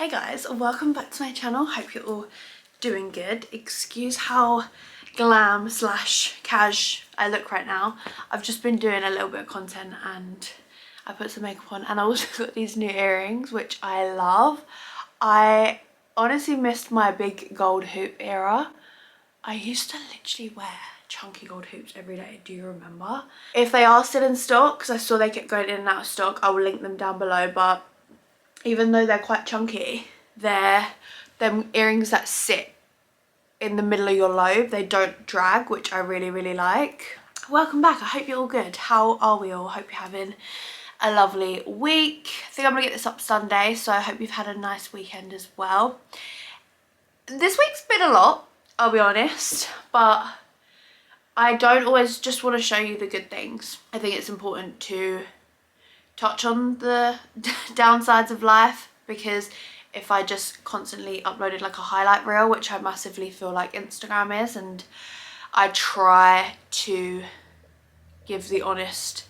Hey guys, welcome back to my channel. Hope you're all doing good. Excuse how glam slash cash I look right now. I've just been doing a little bit of content and I put some makeup on, and I also got these new earrings which I love. I honestly missed my big gold hoop era. I used to literally wear chunky gold hoops every day. Do you remember? If they are still in stock, because I saw they kept going in and out of stock, I will link them down below. But even though they're quite chunky, they're them earrings that sit in the middle of your lobe. They don't drag, which I really like. Welcome back. I hope you're all good. How are we all? Hope you're having a lovely week. I think I'm gonna get this up Sunday, so I hope you've had a nice weekend as well. This week's been a lot, I'll be honest, but I don't always just want to show you the good things. I think it's important to touch on the downsides of life, because if I just constantly uploaded like a highlight reel, which I massively feel like Instagram is, and I try to give the honest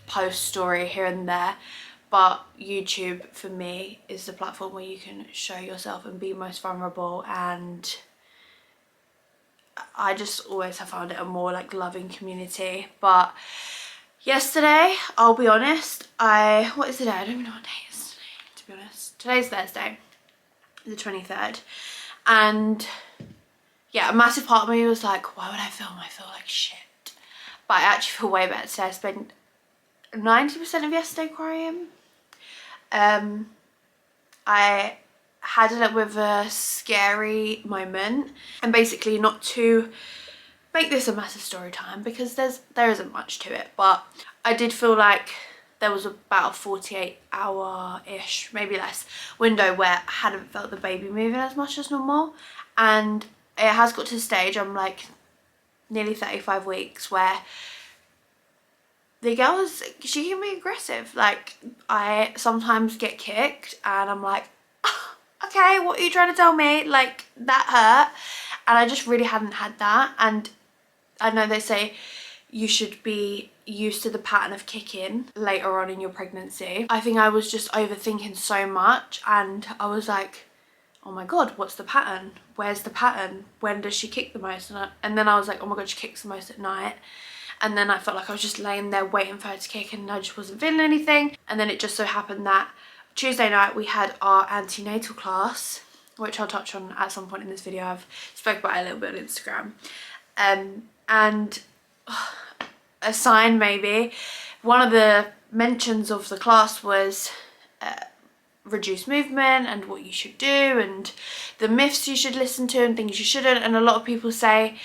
post story here and there, but YouTube for me is the platform where you can show yourself and be most vulnerable, and I just always have found it a more like loving community. But yesterday, I'll be honest, what is the day? I don't even know what day it is today, to be honest. Today's Thursday, the 23rd. And yeah, a massive part of me was like, why would I film? I feel like shit. But I actually feel way better today. I spent 90% of yesterday crying. I had a little bit of a scary moment, and basically, not to make this a massive story time because there isn't much to it, but I did feel like there was about a 48-hour-ish, maybe less, window where I hadn't felt the baby moving as much as normal. And it has got to the stage, I'm like nearly 35 weeks, where the girl she can be aggressive. Like, I sometimes get kicked and I'm like, oh, okay, what are you trying to tell me? Like, that hurt. And I just really hadn't had that. And I know they say you should be used to the pattern of kicking later on in your pregnancy. I think I was just overthinking so much, and I was like, oh my god, what's the pattern? Where's the pattern? When does she kick the most? And then I was like, oh my god, she kicks the most at night. And then I felt like I was just laying there waiting for her to kick, and I just wasn't feeling anything. And then it just so happened that Tuesday night we had our antenatal class, which I'll touch on at some point in this video. I've spoke about it a little bit on Instagram. And a sign, maybe, one of the mentions of the class was reduced movement and what you should do and the myths you should listen to and things you shouldn't. And a lot of people say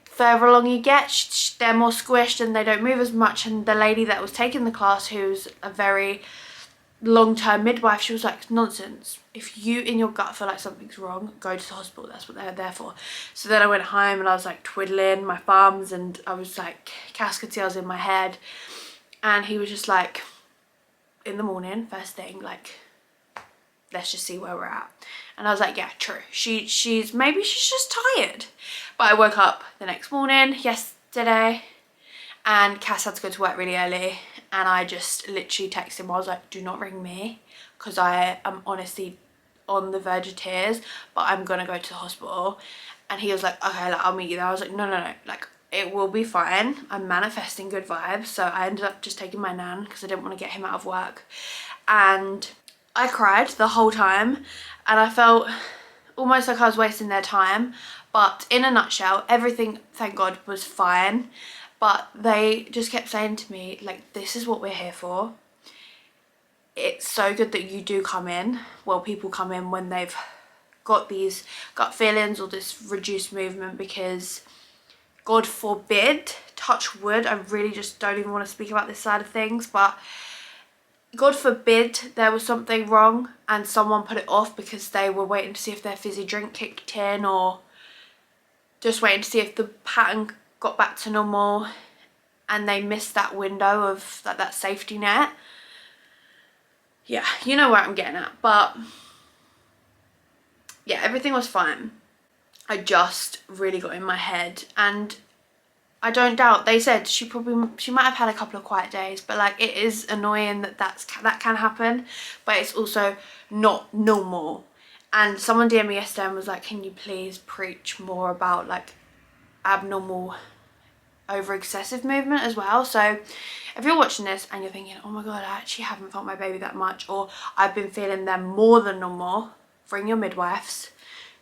further along you get, they're more squished and they don't move as much. And the lady that was taking the class, who's a very long-term midwife, she was like, nonsense. If you in your gut feel like something's wrong, go to the hospital. That's what they're there for. So then I went home and I was like twiddling my thumbs, and I was like cascadeles in my head. And he was just like, in the morning, first thing, like, let's just see where we're at. And I was like, yeah, true. She's maybe she's just tired. But I woke up the next morning, yesterday, and Cass had to go to work really early, and I just literally texted him. I was like, do not ring me, because I am honestly on the verge of tears, but I'm gonna go to the hospital. And he was like, okay, like, I'll meet you there. I was like, no, like, it will be fine. I'm manifesting good vibes. So I ended up just taking my nan because I didn't want to get him out of work. And I cried the whole time, and I felt almost like I was wasting their time. But in a nutshell, everything, thank God, was fine. But they just kept saying to me, like, this is what we're here for. It's so good that you do come in. Well, people come in when they've got these gut feelings or this reduced movement, because God forbid, touch wood, I really just don't even want to speak about this side of things, but God forbid there was something wrong and someone put it off because they were waiting to see if their fizzy drink kicked in, or just waiting to see if the pattern got back to normal, and they missed that window of that safety net. Yeah, you know where I'm getting at. But yeah, everything was fine. I just really got in my head, and I don't doubt, they said she might have had a couple of quiet days, but like, it is annoying that that can happen, but it's also not normal. And someone DM'd me yesterday and was like, can you please preach more about like abnormal over excessive movement as well? So if you're watching this and you're thinking, oh my god, I actually haven't felt my baby that much, or I've been feeling them more than normal, ring your midwives,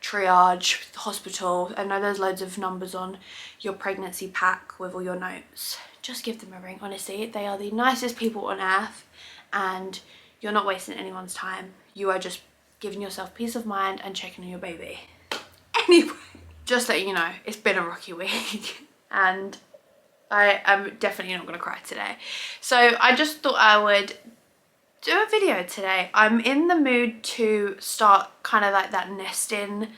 triage, hospital. I know there's loads of numbers on your pregnancy pack with all your notes. Just give them a ring. Honestly, they are the nicest people on earth, and you're not wasting anyone's time. You are just giving yourself peace of mind and checking on your baby. Anyway, just letting you know, it's been a rocky week and I am definitely not going to cry today. So I just thought I would do a video today. I'm in the mood to start kind of like that nesting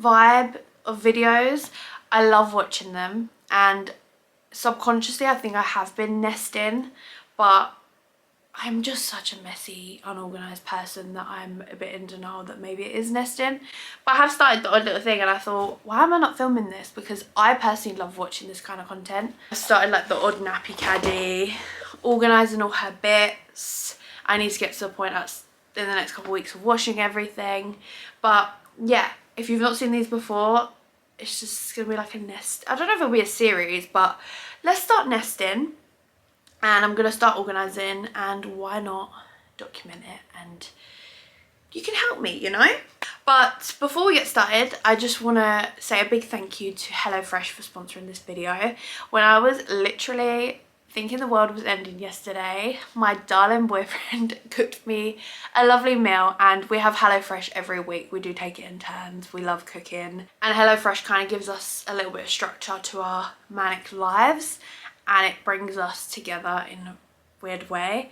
vibe of videos. I love watching them, and subconsciously I think I have been nesting, but I'm just such a messy, unorganised person that I'm a bit in denial that maybe it is nesting. But I have started the odd little thing, and I thought, why am I not filming this? Because I personally love watching this kind of content. I started like the odd nappy caddy, organising all her bits. I need to get to the point in the next couple of weeks of washing everything. But yeah, if you've not seen these before, it's just gonna be like a nest. I don't know if it'll be a series, but let's start nesting. And I'm gonna start organising, and why not document it, and you can help me, you know? But before we get started, I just wanna say a big thank you to HelloFresh for sponsoring this video. When I was literally thinking the world was ending yesterday, my darling boyfriend cooked me a lovely meal, and we have HelloFresh every week. We do take it in turns. We love cooking. And HelloFresh kind of gives us a little bit of structure to our manic lives, and it brings us together in a weird way.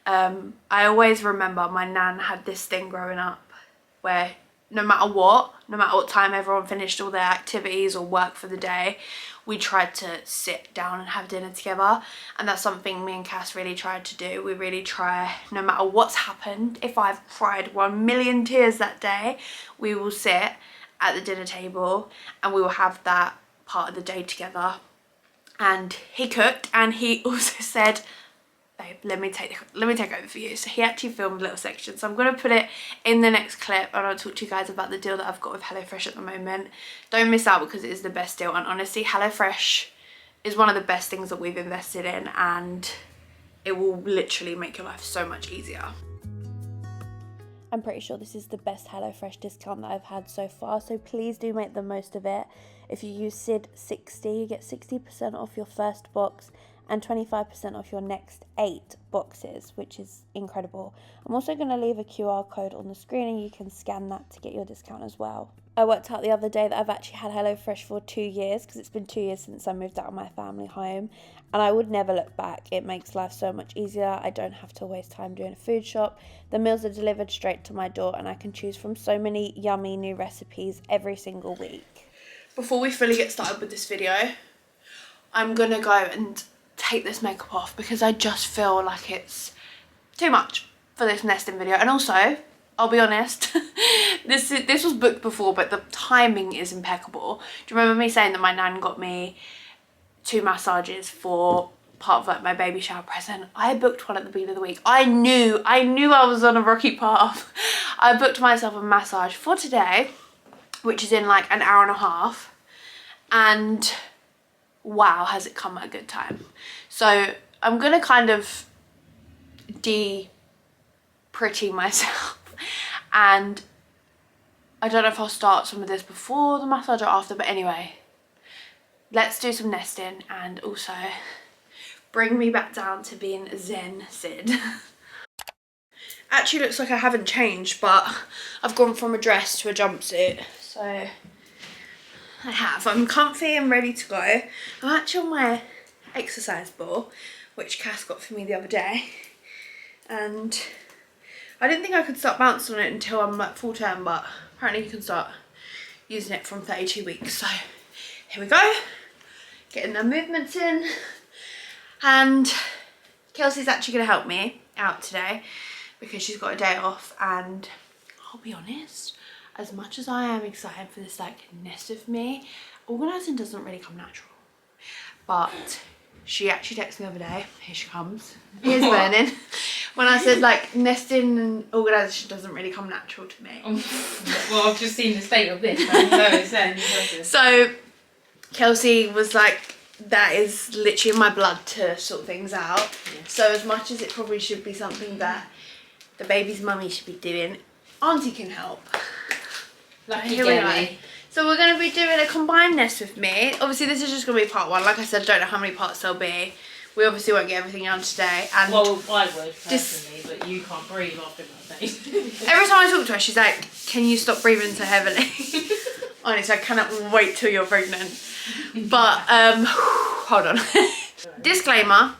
I always remember my nan had this thing growing up where no matter what time everyone finished all their activities or work for the day, we tried to sit down and have dinner together. And that's something me and Cass really tried to do. We really try, no matter what's happened, if I've cried 1,000,000 tears that day, we will sit at the dinner table and we will have that part of the day together. And he cooked, and he also said, babe, let me take over for you. So he actually filmed a little section, so I'm going to put it in the next clip, and I'll talk to you guys about the deal that I've got with HelloFresh at the moment. Don't miss out, because it is the best deal, and honestly HelloFresh is one of the best things that we've invested in, and it will literally make your life so much easier. I'm pretty sure this is the best HelloFresh discount that I've had so far, so please do make the most of it. If you use SID60, you get 60% off your first box and 25% off your next 8 boxes, which is incredible. I'm also going to leave a QR code on the screen, and you can scan that to get your discount as well. I worked out the other day that I've actually had HelloFresh for 2 years, because it's been 2 years since I moved out of my family home, and I would never look back. It makes life so much easier. I don't have to waste time doing a food shop. The meals are delivered straight to my door, and I can choose from so many yummy new recipes every single week. Before we fully get started with this video, I'm gonna go and take this makeup off, because I just feel like it's too much for this nesting video. And also, I'll be honest, this was booked before, but the timing is impeccable. Do you remember me saying that my nan got me 2 massages for part of like my baby shower present? I booked one at the beginning of the week. I knew I was on a rocky path. I booked myself a massage for today, which is in like an hour and a half, and wow, has it come at a good time. So I'm gonna kind of pretty myself, and I don't know if I'll start some of this before the massage or after, but anyway, let's do some nesting and also bring me back down to being Zen Sid. Actually looks like I haven't changed, but I've gone from a dress to a jumpsuit, so I have. I'm comfy and ready to go. I'm actually on my exercise ball, which Cass got for me the other day, and I didn't think I could start bouncing on it until I'm like full term, but apparently you can start using it from 32 weeks. So here we go, getting the movements in, and Kelsey's actually going to help me out today because she's got a day off. And I'll be honest, as much as I am excited for this like nest of me, organising doesn't really come natural. But she actually texted me the other day, here she comes, here's burning, when I said like nesting and organisation doesn't really come natural to me. Well, I've just seen the state of this. I know it's saying. So Kelsey was like, that is literally in my blood to sort things out. Yeah. So as much as it probably should be something that the baby's mummy should be doing, Auntie can help. Lucky here we go. So we're going to be doing a combined nest with me. Obviously this is just going to be part one. Like I said, I don't know how many parts there'll be. We obviously won't get everything out today. And well, I would personally, but you can't breathe after that day. every time I talk to her, she's like, can you stop breathing so heavily? Honestly, I cannot wait till you're pregnant. But, hold on. Disclaimer,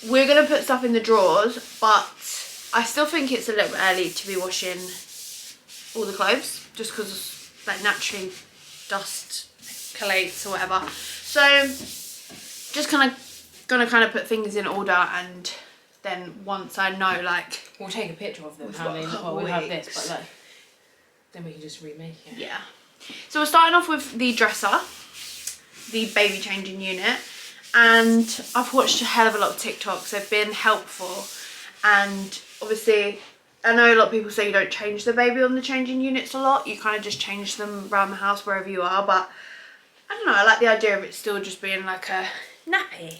we're going to put stuff in the drawers, but I still think it's a little bit early to be washing all the clothes, just because like naturally dust collates or whatever. So just gonna put things in order, and then once I know, like, we'll take a picture of them, how they look. We'll have this, but like then we can just remake it. Yeah. So we're starting off with the dresser, the baby changing unit, and I've watched a hell of a lot of TikToks. They've been helpful, and obviously I know a lot of people say you don't change the baby on the changing units a lot, you kind of just change them around the house wherever you are, but I don't know, I like the idea of it still just being like a nappy,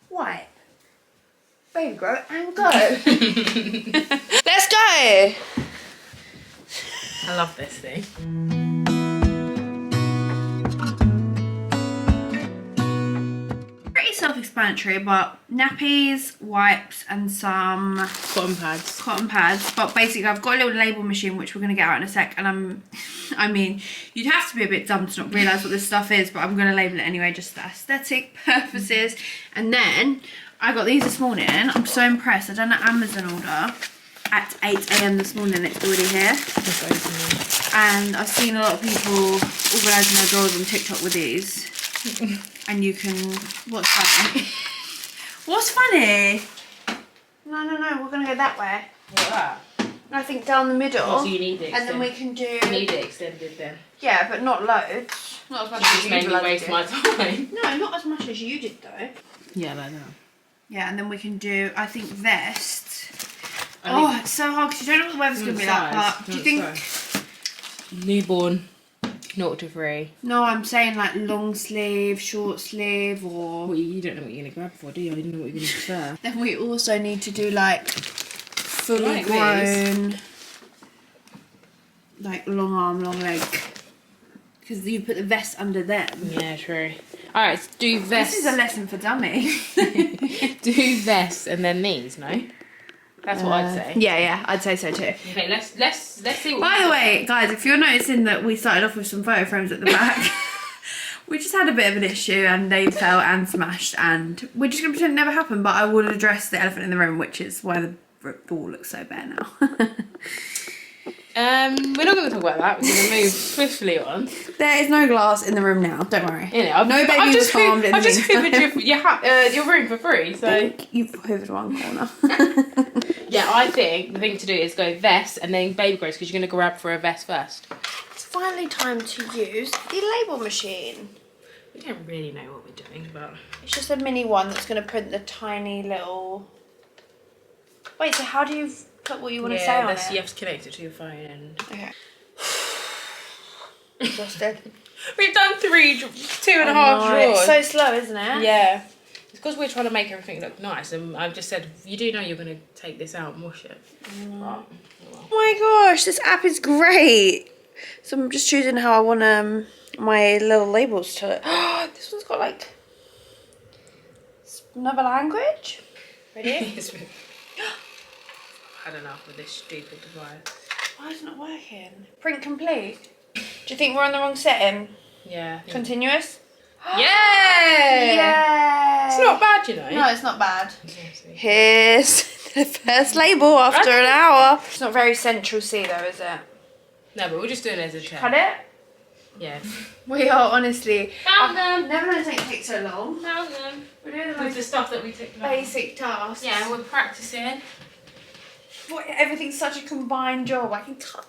wipe, baby grow and go. Let's go. I love this thing. Pretty self-explanatory, but nappies, wipes and some Cotton pads. But basically I've got a little label machine which we're going to get out in a sec, and I mean, you'd have to be a bit dumb to not realise what this stuff is, but I'm going to label it anyway just for aesthetic purposes. And then I got these this morning. I'm so impressed. I done an Amazon order at 8 AM this morning. It's already here. And I've seen a lot of people organising their drawers on TikTok with these. And you can... What's funny? What's funny? No, we're going to go that way. What, that? I think down the middle. Oh, so you need it. And then we can do... You need it extended then. Yeah, but not loads. Not as much as you made me waste my time. No, not as much as you did though. Yeah, like that. Yeah, and then we can do, I think, vest. Oh, it's so hard because you don't know what the weather's going to be like, but do you think... Newborn, 0 to 3. No, I'm saying like long sleeve, short sleeve, or... Well, you don't know what you're going to grab for, do you? I didn't know what you're going to prefer. Then we also need to do like fully like grown, like long arm, long leg. Because you put the vest under them. Yeah, true. Alright, do vest. This is a lesson for dummies. Do vest and then these, no? That's what I'd say. Yeah, I'd say so too. Okay, let's see what. By the way, guys, if you're noticing that we started off with some photo frames at the back, we just had a bit of an issue and they fell and smashed, and we're just gonna pretend it never happened. But I will address the elephant in the room, which is why the wall looks so bare now. We're not going to talk about that. We're going to move swiftly on. There is no glass in the room now. Don't worry. You know, no baby was harmed in the I've just hoovered your room for free, so... You've hoovered one corner. Yeah, I think the thing to do is go vest and then baby grows, because you're going to grab for a vest first. It's finally time to use the label machine. We don't really know what we're doing, but... It's just a mini one that's going to print the tiny little... Wait, so how do you put what you want to say on it? You have to connect it to your phone and... Okay. Exhausted. We've done 2.5 drawers. It's so slow, isn't it? Yeah. It's because we're trying to make everything look nice, and I've just said, you do know you're going to take this out and wash it. Oh my gosh, this app is great. So I'm just choosing how I want my little labels to look. This one's got like another language. Ready? I've had enough with this stupid device. Why is it not working? Print complete. Do you think we're on the wrong setting? Yeah. Continuous? Yeah! Yeah! It's not bad, you know. No, it's not bad. Here's the first label after an hour. It's not very Central C though, is it? No, but we'll just do it as a check. Cut it? Yeah. We are honestly... Found them! Never going to take so long. Found them. We're doing the With most the stuff that we took. basic tasks. Yeah, we're practicing. Everything's such a combined job. I can cut.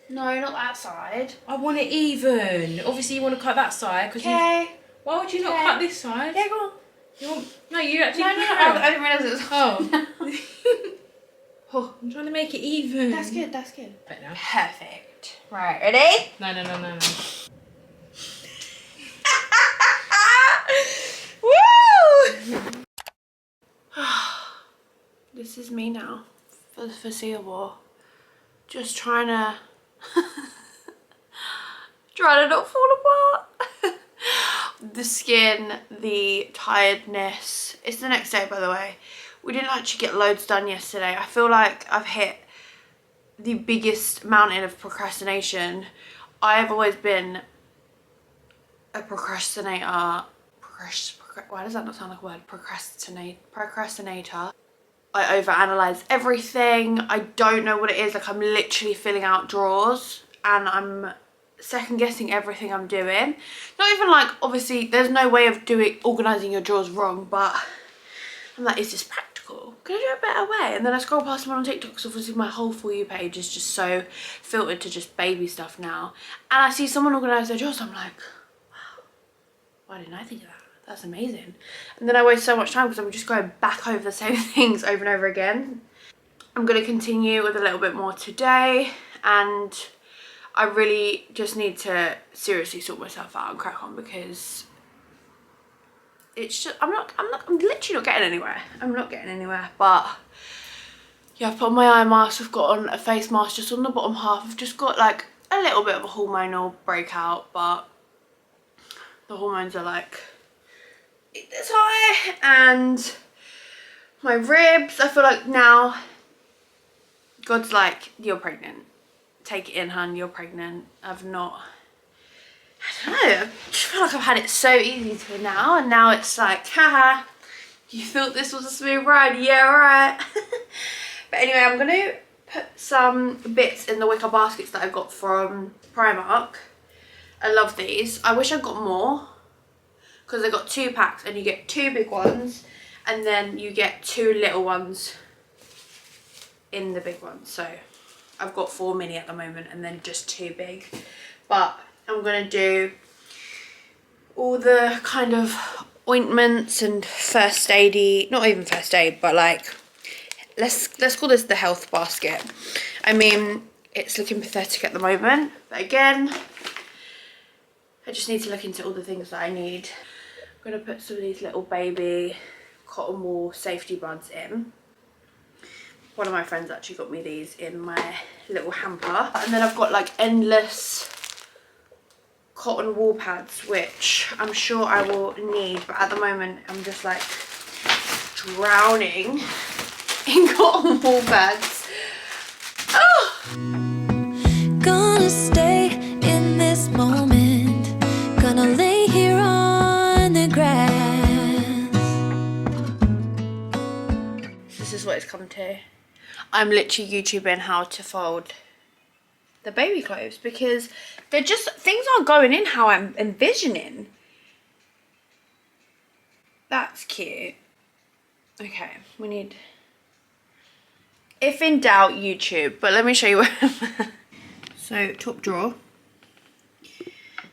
No, not that side. I want it even. Obviously, you want to cut that side because Okay. Why would you not cut this side? Yeah, go on. No, you actually. No, I didn't realise it was. Oh. Oh, I'm trying to make it even. that's good, that's good. Right now. Perfect. Right, ready? No. Woo! This is me now for the foreseeable. Just trying to not fall apart. The skin, the tiredness. It's the next day, by the way. We didn't actually get loads done yesterday. I feel like I've hit the biggest mountain of procrastination. I have always been a procrastinator. Why does that not sound like a word? Procrastinator. I overanalyze everything. I don't know what it is. Like, I'm literally filling out drawers and I'm second guessing everything I'm doing. Not even like, obviously there's no way of organising your drawers wrong, but I'm like, is this practical? Can I do it a better way? And then I scroll past someone on TikTok because obviously my whole For You page is just so filtered to just baby stuff now. And I see someone organise their drawers, I'm like, wow, why didn't I think of that? That's amazing. And then I waste so much time because I'm just going back over the same things over and over again. I'm going to continue with a little bit more today, and I really just need to seriously sort myself out and crack on, because it's just, I'm literally not getting anywhere. I'm not getting anywhere. But yeah, I've put on my eye mask, I've got on a face mask just on the bottom half. I've just got like a little bit of a hormonal breakout, but the hormones are like this high. And my ribs, I feel like now God's like, you're pregnant. Take it in, hun, you're pregnant. I don't know, I just feel like I've had it so easy till now, and now it's like, haha, you thought this was a smooth ride, yeah, right. But anyway, I'm gonna put some bits in the wicker baskets that I got from Primark. I love these. I wish I got more, because I got 2 packs and you get 2 big ones and then you get 2 little ones in the big ones. So I've got 4 mini at the moment and then just 2 big. But I'm gonna do all the kind of ointments and first aidy, not even first aid, but like, let's call this the health basket. I mean, it's looking pathetic at the moment, but again, I just need to look into all the things that I need. I'm gonna put some of these little baby cotton wool safety buds in. One of my friends actually got me these in my little hamper. And then I've got like endless cotton wool pads, which I'm sure I will need, but at the moment I'm just like drowning in cotton wool pads. Oh! Gonna stay in this moment, gonna lay here on the grass. This is what it's come to. I'm literally YouTubing how to fold the baby clothes, because they're just, things aren't going in how I'm envisioning. That's cute. Okay, we need, if in doubt, YouTube, but let me show you where. So top drawer,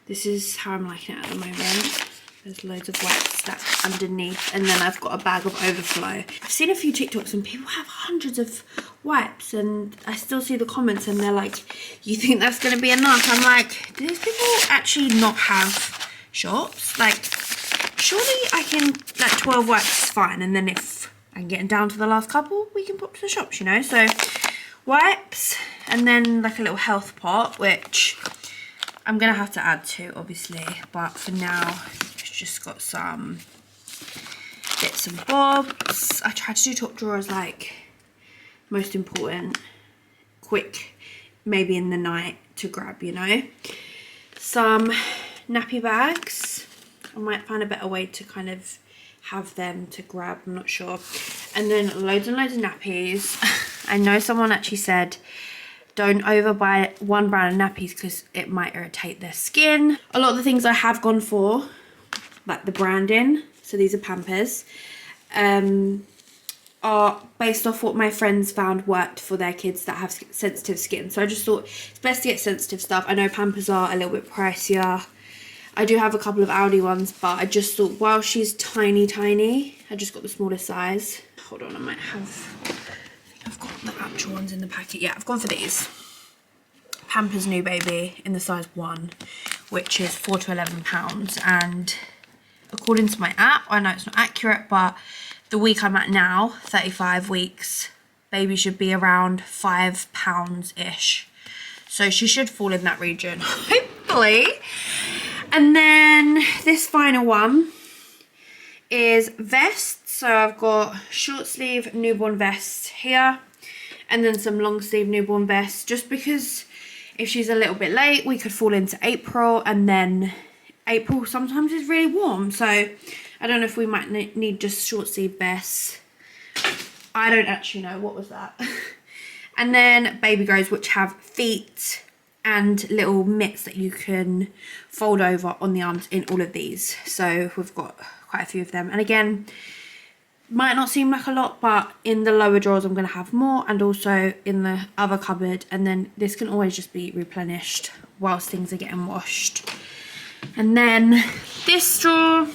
this is how I'm liking it at the moment. There's loads of wipes stacked underneath, and then I've got a bag of overflow. I've seen a few TikToks and people have hundreds of wipes, and I still see the comments and they're like, you think that's going to be enough? I'm like, do these people actually not have shops? Like, surely I can, like 12 wipes is fine, and then if I'm getting down to the last couple, we can pop to the shops, you know? So wipes, and then like a little health pot, which I'm gonna have to add to, obviously, but for now it's just got some bits and bobs. I tried to do top drawers like most important, quick, maybe in the night to grab, you know. Some nappy bags. I might find a better way to kind of have them to grab, I'm not sure. And then loads and loads of nappies. I know someone actually said don't overbuy one brand of nappies because it might irritate their skin. A lot of the things I have gone for, like the branding, so these are Pampers, are based off what my friends found worked for their kids that have sensitive skin. So I just thought it's best to get sensitive stuff. I know Pampers are a little bit pricier. I do have a couple of Aldi ones, but I just thought while she's tiny, I just got the smallest size. Hold on, I might have, I've got the actual ones in the packet. Yeah, I've gone for these. Pampers New Baby in the size 1, which is £4 to £11. And according to my app, I know it's not accurate, but the week I'm at now, 35 weeks, baby should be around £5-ish. So she should fall in that region, hopefully. And then this final one is vests. So I've got short sleeve newborn vests here, and then some long sleeve newborn vests, just because if she's a little bit late, we could fall into April, and then April sometimes is really warm. So I don't know if we might need just short sleeve vests. I don't actually know. What was that? And then baby grows, which have feet and little mitts that you can fold over on the arms in all of these. So we've got quite a few of them. And again, might not seem like a lot, but in the lower drawers I'm going to have more, and also in the other cupboard. And then this can always just be replenished whilst things are getting washed. And then this drawer,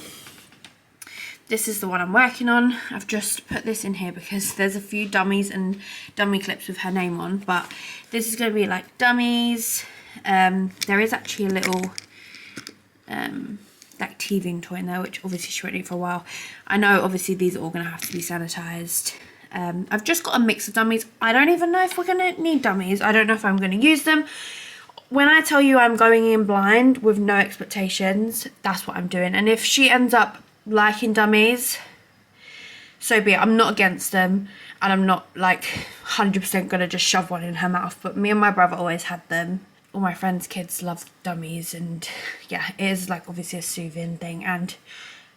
this is the one I'm working on. I've just put this in here because there's a few dummies and dummy clips with her name on, but this is going to be like dummies. There is actually a little like teething toy in there, which obviously she won't need for a while. I know obviously these are all going to have to be sanitized. I've just got a mix of dummies. I don't even know if we're going to need dummies. I don't know if I'm going to use them. When I tell you I'm going in blind with no expectations, that's what I'm doing. And if she ends up liking dummies, so be it. I'm not against them, and I'm not like 100% gonna just shove one in her mouth, but me and my brother always had them. All my friends' kids love dummies, and yeah, it is like obviously a soothing thing, and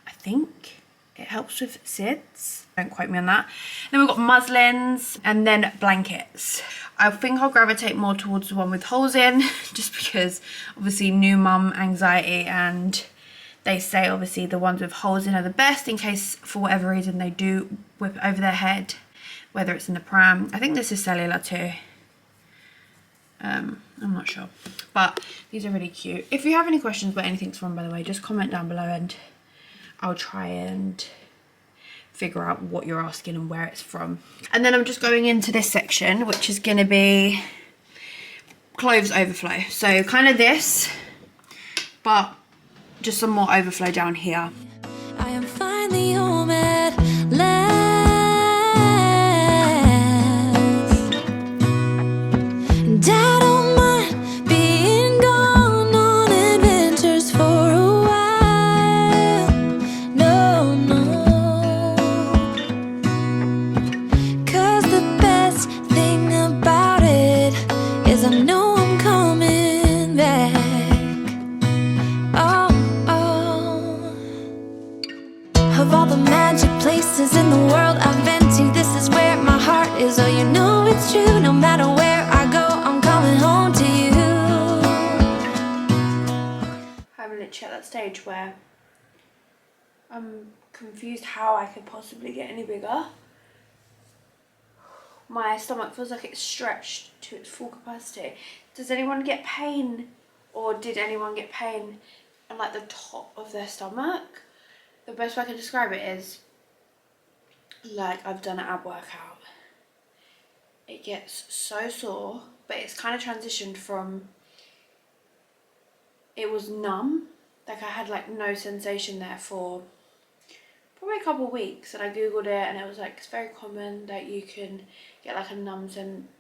I think it helps with SIDS. Don't quote me on that. Then we've got muslins and then blankets. I think I'll gravitate more towards the one with holes in, just because obviously new mum anxiety, and they say obviously the ones with holes in are the best in case for whatever reason they do whip it over their head, whether it's in the pram. I think this is cellular too. I'm not sure, but these are really cute. If you have any questions where anything's from, by the way, just comment down below and I'll try and figure out what you're asking and where it's from. And then I'm just going into this section, which is going to be clothes overflow. So kind of this, but just some more overflow down here. I am finally home at last. And I don't mind being gone on adventures for a while. No, no. 'Cause the best thing about it is I know I'm coming back. Of all the magic places in the world I've been to, this is where my heart is. Oh, you know it's true. No matter where I go, I'm coming home to you. I'm literally at that stage where I'm confused how I could possibly get any bigger. My stomach feels like it's stretched to its full capacity. Does anyone get pain, or did anyone get pain on like the top of their stomach? The best way I can describe it is like I've done an ab workout. It gets so sore, but it's kind of transitioned from, it was numb, like I had like no sensation there for probably a couple of weeks, and I googled it and it was like it's very common that you can get like a numb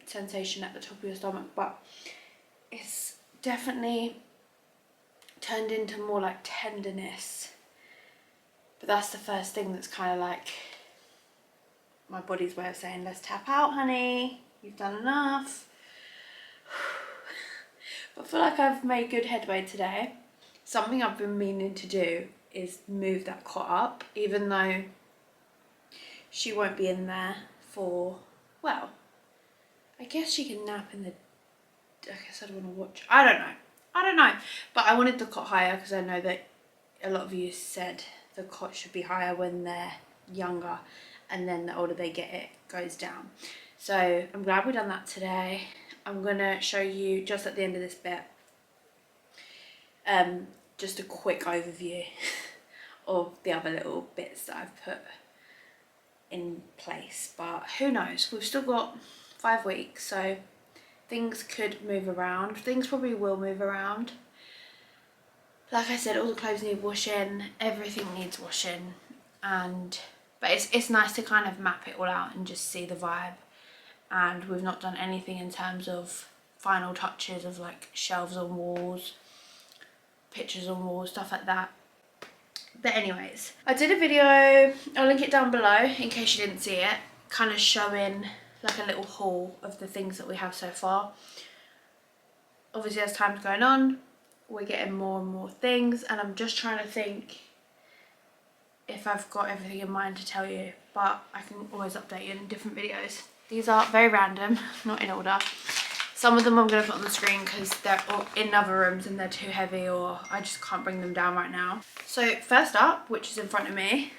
sensation at the top of your stomach, but it's definitely turned into more like tenderness. But that's the first thing that's kind of like my body's way of saying, let's tap out, honey, you've done enough. But I feel like I've made good headway today. Something I've been meaning to do is move that cot up, even though she won't be in there for, well, I guess she can nap in the, I guess I'd want to watch, I don't know. But I wanted the cot higher because I know that a lot of you said the cot should be higher when they're younger, and then the older they get it goes down. So I'm glad we've done that today. I'm gonna show you just at the end of this bit just a quick overview of the other little bits that I've put in place, but who knows, we've still got 5 weeks, so things could move around. Things probably will move around. Like I said, all the clothes need washing, everything needs washing, but it's nice to kind of map it all out and just see the vibe. And we've not done anything in terms of final touches of like shelves on walls, pictures on walls, stuff like that. But anyways, I did a video, I'll link it down below in case you didn't see it, kind of showing like a little haul of the things that we have so far. Obviously as time's going on, we're getting more and more things, and I'm just trying to think if I've got everything in mind to tell you, but I can always update you in different videos. These are very random, not in order. Some of them I'm going to put on the screen because they're in other rooms and they're too heavy, or I just can't bring them down right now. So first up, which is in front of me,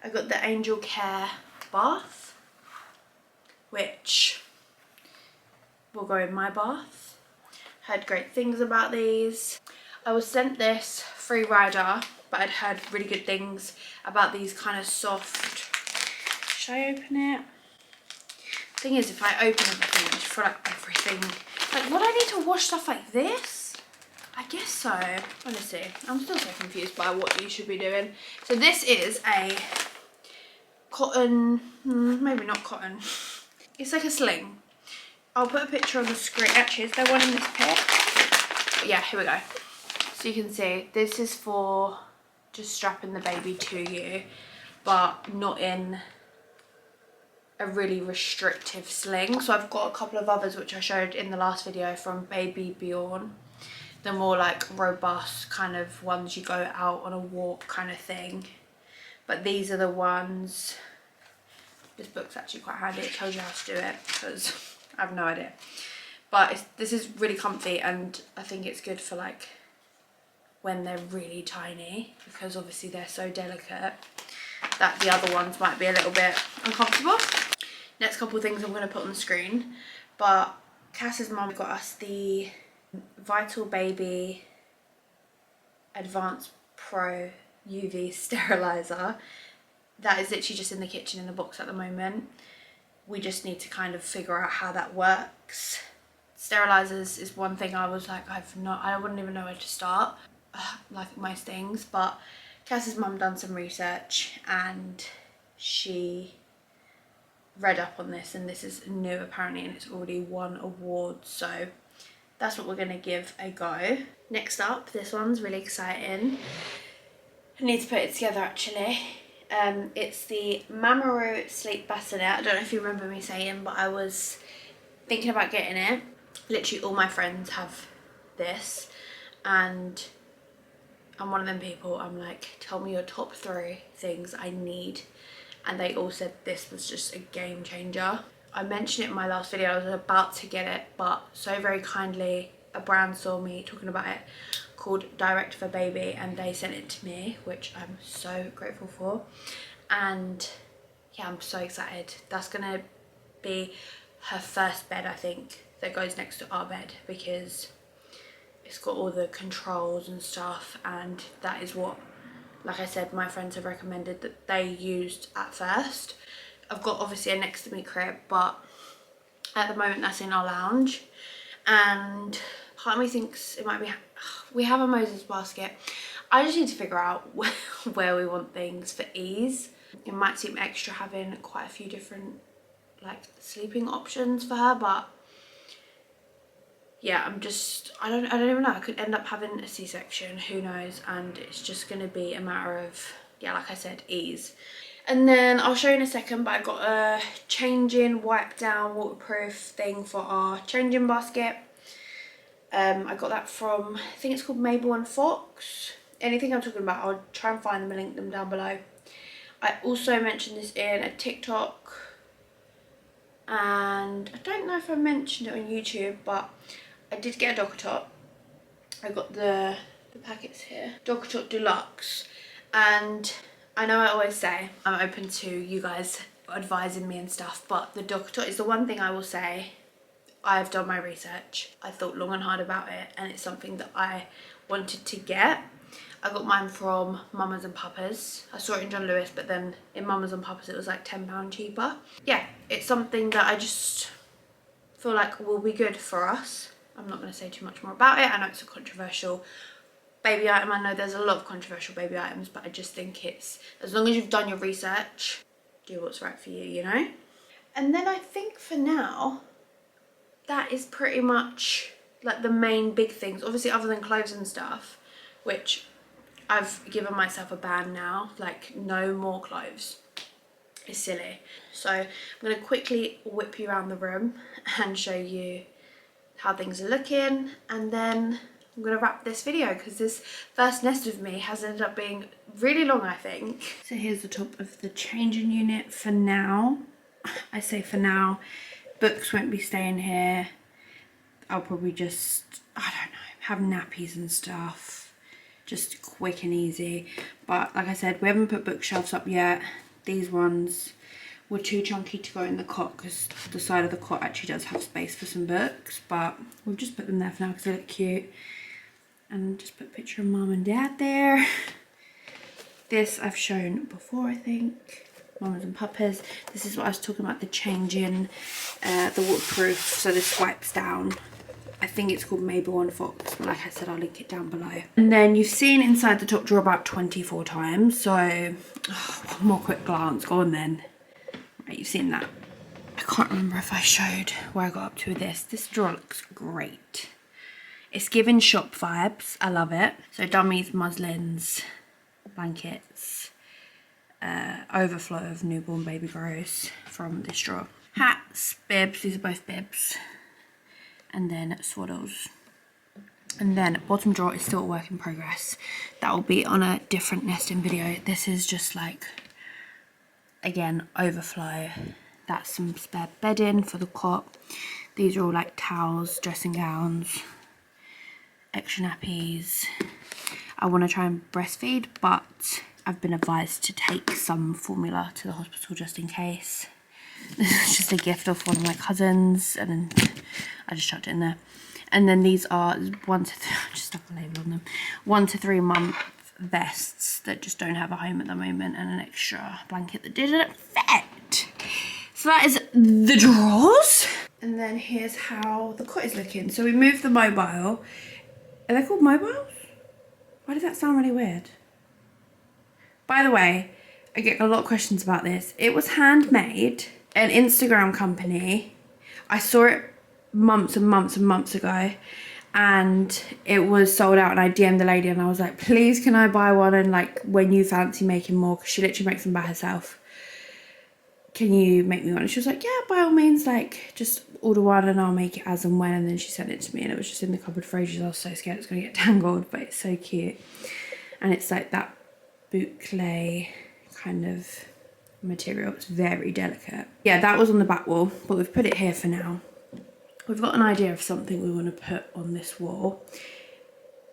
I got the Angel Care bath, which will go in my bath. Heard great things about these. I was sent this free rider, but I'd heard really good things about these kind of soft. Should I open it? Thing is, if I open everything, I just feel like everything. Like, would I need to wash stuff like this? I guess so. Honestly, I'm still so confused by what you should be doing. So this is a cotton, maybe not cotton. It's like a sling. I'll put a picture on the screen. Actually, is there one in this pic? But yeah, here we go. So you can see, this is for just strapping the baby to you, but not in a really restrictive sling. So I've got a couple of others which I showed in the last video from Baby Bjorn. The more like robust kind of ones you go out on a walk kind of thing. But these are the ones, this book's actually quite handy, it tells you how to do it because I have no idea. But this is really comfy, and I think it's good for like when they're really tiny, because obviously they're so delicate that the other ones might be a little bit uncomfortable. Next couple of things I'm going to put on the screen, but Cass's mum got us the Vital Baby Advanced Pro UV sterilizer. That is literally just in the kitchen in the box at the moment. We just need to kind of figure out how that works. Sterilizers is one thing I was like, I wouldn't even know where to start, like most things. But Cass's mum done some research and she read up on this, and this is new apparently, and it's already won awards, so that's what we're going to give a go. Next up, this one's really exciting. I need to put it together actually. It's the Mamaroo Sleep Bassinet. I don't know if you remember me saying, but I was thinking about getting it. Literally all my friends have this, and I'm one of them people, I'm like, tell me your top 3 things I need, and they all said this was just a game changer. I mentioned it in my last video, I was about to get it, but so very kindly a brand saw me talking about it called Direct for Baby, and they sent it to me, which I'm so grateful for. And yeah, I'm so excited. That's gonna be her first bed, I think, that goes next to our bed, because it's got all the controls and stuff, and that is what, like I said, my friends have recommended that they used at first. I've got obviously a next to me crib, but at the moment that's in our lounge, and part of me thinks it might be, we have a Moses basket. I just need to figure out where we want things for ease. It might seem extra having quite a few different like sleeping options for her, but yeah, I don't even know, I could end up having a C-section, who knows, and it's just gonna be a matter of, yeah, like I said, ease. And then I'll show you in a second, but I got a changing wipe down waterproof thing for our changing basket. I got that from, I think it's called Mabel and Fox. Anything I'm talking about, I'll try and find them and link them down below. I also mentioned this in a TikTok, and I don't know if I mentioned it on YouTube, but I did get a Docker Top. I got the packets here, Docker Top Deluxe, and I know I always say I'm open to you guys advising me and stuff, but the Docker Top is the one thing I will say I've done my research. I thought long and hard about it, and it's something that I wanted to get. I got mine from Mamas and Papas. I saw it in John Lewis, but then in Mamas and Papas it was like £10 cheaper. Yeah, it's something that I just feel like will be good for us. I'm not going to say too much more about it. I know it's a controversial baby item. I know there's a lot of controversial baby items, but I just think it's, as long as you've done your research, do what's right for you, you know? And then I think for now, that is pretty much like the main big things. Obviously, other than clothes and stuff, which I've given myself a ban now, like no more clothes. It's silly. So I'm going to quickly whip you around the room and show you how things are looking, and then I'm going to wrap this video because this first nest of me has ended up being really long, I think. So here's the top of the changing unit for now. I say for now, books won't be staying here. I'll probably just, I don't know, have nappies and stuff, just quick and easy. But like I said, we haven't put bookshelves up yet. These ones were too chunky to go in the cot because the side of the cot actually does have space for some books, but we've just put them there for now because they look cute. And just put a picture of mum and dad there. This I've shown before, I think. Mamas and Papas. This is what I was talking about, the changing, the waterproof, so this wipes down. I think it's called Mabel and Fox, but like I said, I'll link it down below. And then you've seen inside the top drawer about 24 times, so one more quick glance, go on then. Right, you've seen that. I can't remember if I showed where I got up to with this. This drawer looks great. It's giving shop vibes, I love it. So dummies, muslins, blankets, overflow of newborn baby grows from this drawer. Hats, bibs, these are both bibs. And then swaddles. And then bottom drawer is still a work in progress. That will be on a different nesting video. This is just like, again, overflow. That's some spare bedding for the cot. These are all like towels, dressing gowns, extra nappies. I want to try and breastfeed, but I've been advised to take some formula to the hospital just in case. This is just a gift of one of my cousins, and then I just chucked it in there. And then these are just stuck a label on them, 1 to 3 month vests that just don't have a home at the moment, and an extra blanket that didn't fit. So that is the drawers. And then here's how the cot is looking. So we moved the mobile. Are they called mobiles? Why does that sound really weird? By the way, I get a lot of questions about this. It was handmade, an Instagram company. I saw it months and months and months ago, and it was sold out, and I DM'd the lady and I was like, please can I buy one, and like when you fancy making more, because she literally makes them by herself, can you make me one? And she was like, yeah, by all means, like just order one and I'll make it as and when. And then she sent it to me and it was just in the cupboard for ages. I was so scared it's gonna get tangled, but it's so cute. And it's like that boucle kind of material. It's very delicate. Yeah, that was on the back wall, but we've put it here for now. We've got an idea of something we want to put on this wall.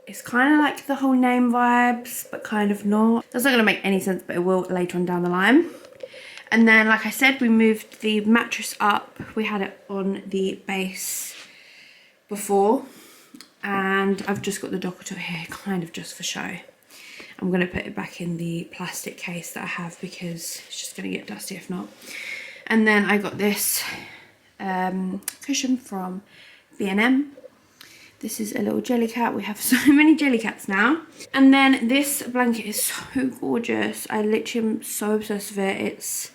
It's kind of like the whole name vibes, but kind of not. That's not going to make any sense, but it will later on down the line. And then, like I said, we moved the mattress up. We had it on the base before, and I've just got the docker here, kind of just for show. I'm going to put it back in the plastic case that I have because it's just going to get dusty if not. And then I got this cushion from B&M. This is a little jelly cat. We have so many jelly cats now. And then this blanket is so gorgeous. I literally am so obsessed with it. It's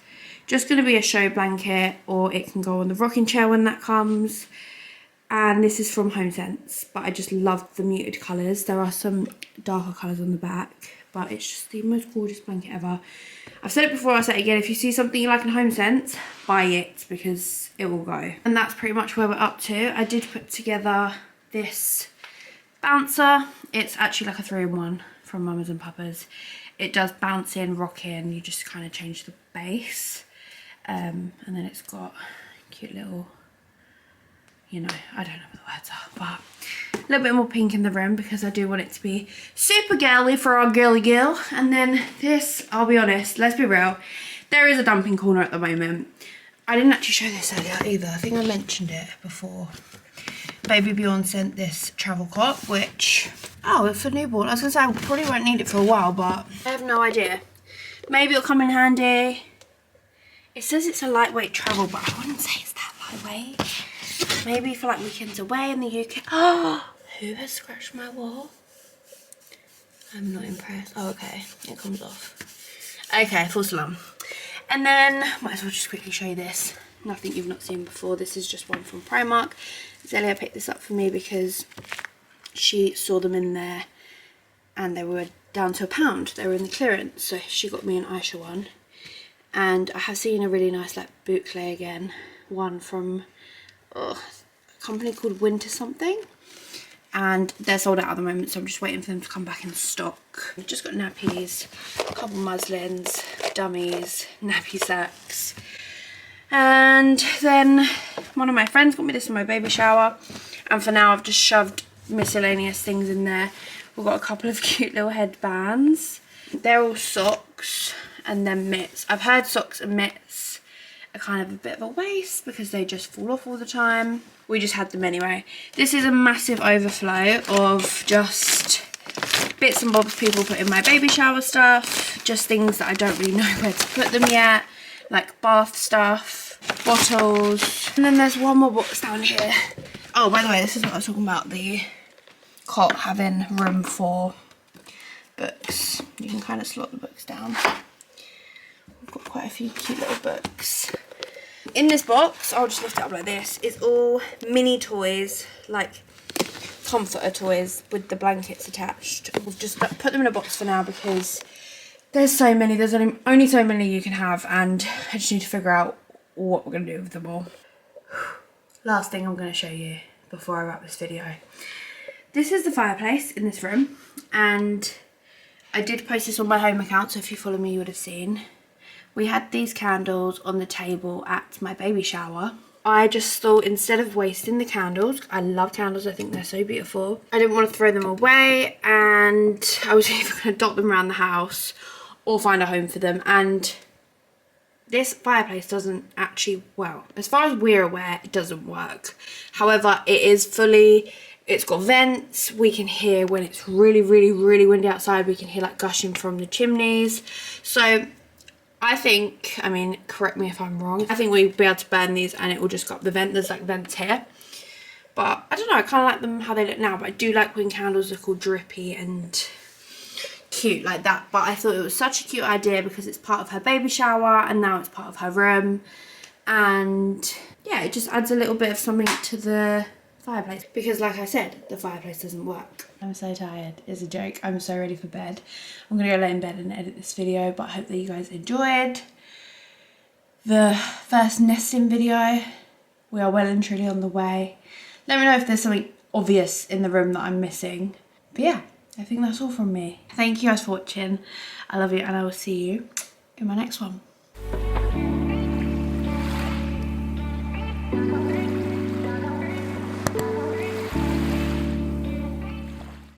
just going to be a show blanket, or it can go on the rocking chair when that comes. And this is from HomeSense, but I just love the muted colours. There are some darker colours on the back, but it's just the most gorgeous blanket ever. I've said it before, I'll say it again, if you see something you like in HomeSense, buy it because it will go. And that's pretty much where we're up to. I did put together this bouncer. It's actually like a 3-in-1 from Mamas and Papas. It does bounce in, rock in, you just kind of change the base. And then it's got cute little, you know, I don't know what the words are, but a little bit more pink in the room because I do want it to be super girly for our girly girl. And then this, I'll be honest, let's be real, there is a dumping corner at the moment. I didn't actually show this earlier either. I think I mentioned it before. Baby Bjorn sent this travel cot, which, oh, it's for newborn. I was gonna say I probably won't need it for a while, but I have no idea. Maybe it'll come in handy. It says it's a lightweight travel, but I wouldn't say it's that lightweight. Maybe for like weekends away in the UK. Oh, who has scratched my wall? I'm not impressed. Oh, okay, it comes off. Okay, full salon. And then, might as well just quickly show you this. Nothing you've not seen before. This is just one from Primark. Zelia picked this up for me because she saw them in there and they were down to £1. They were in the clearance, so she got me an Aisha one. And I have seen a really nice like boucle again, one from a company called Winter something, and they're sold out at the moment, so I'm just waiting for them to come back in stock. I've just got nappies, a couple muslins, dummies, nappy sacks, and then one of my friends got me this for my baby shower, and for now I've just shoved miscellaneous things in there. We've got a couple of cute little headbands. They're all socks and then mitts. I've heard socks and mitts are kind of a bit of a waste because they just fall off all the time. We just had them anyway. This is a massive overflow of just bits and bobs people put in my baby shower stuff, just things that I don't really know where to put them yet, like bath stuff, bottles, and then there's one more box down here. Oh, by the way, this is what I was talking about, the cot having room for books. You can kind of slot the books down. We've got quite a few cute little books. In this box, I'll just lift it up like this, is all mini toys, like comforter toys with the blankets attached. We've just put them in a box for now because there's so many, there's only so many you can have, and I just need to figure out what we're going to do with them all. Last thing I'm going to show you before I wrap this video. This is the fireplace in this room, and I did post this on my home account, so if you follow me you would have seen. We had these candles on the table at my baby shower. I just thought instead of wasting the candles, I love candles, I think they're so beautiful, I didn't want to throw them away, and I was either going to dot them around the house or find a home for them. And this fireplace doesn't actually, well, as far as we're aware, it doesn't work. However, it is fully, it's got vents. We can hear when it's really, really, really windy outside, we can hear like gushing from the chimneys. So I think, I mean, correct me if I'm wrong, I think we'll be able to burn these and it will just go up the vent. There's like vents here. But I don't know, I kind of like them how they look now, but I do like when candles look all drippy and cute like that. But I thought it was such a cute idea because it's part of her baby shower and now it's part of her room. And yeah, it just adds a little bit of something to the fireplace because like I said, the fireplace doesn't work. I'm so tired, it's a joke. I'm so ready for bed. I'm gonna go lay in bed and edit this video, but I hope that you guys enjoyed the first nesting video. We are well and truly on the way. Let me know if there's something obvious in the room that I'm missing. But yeah, I think that's all from me. Thank you guys for watching. I love you and I will see you in my next one.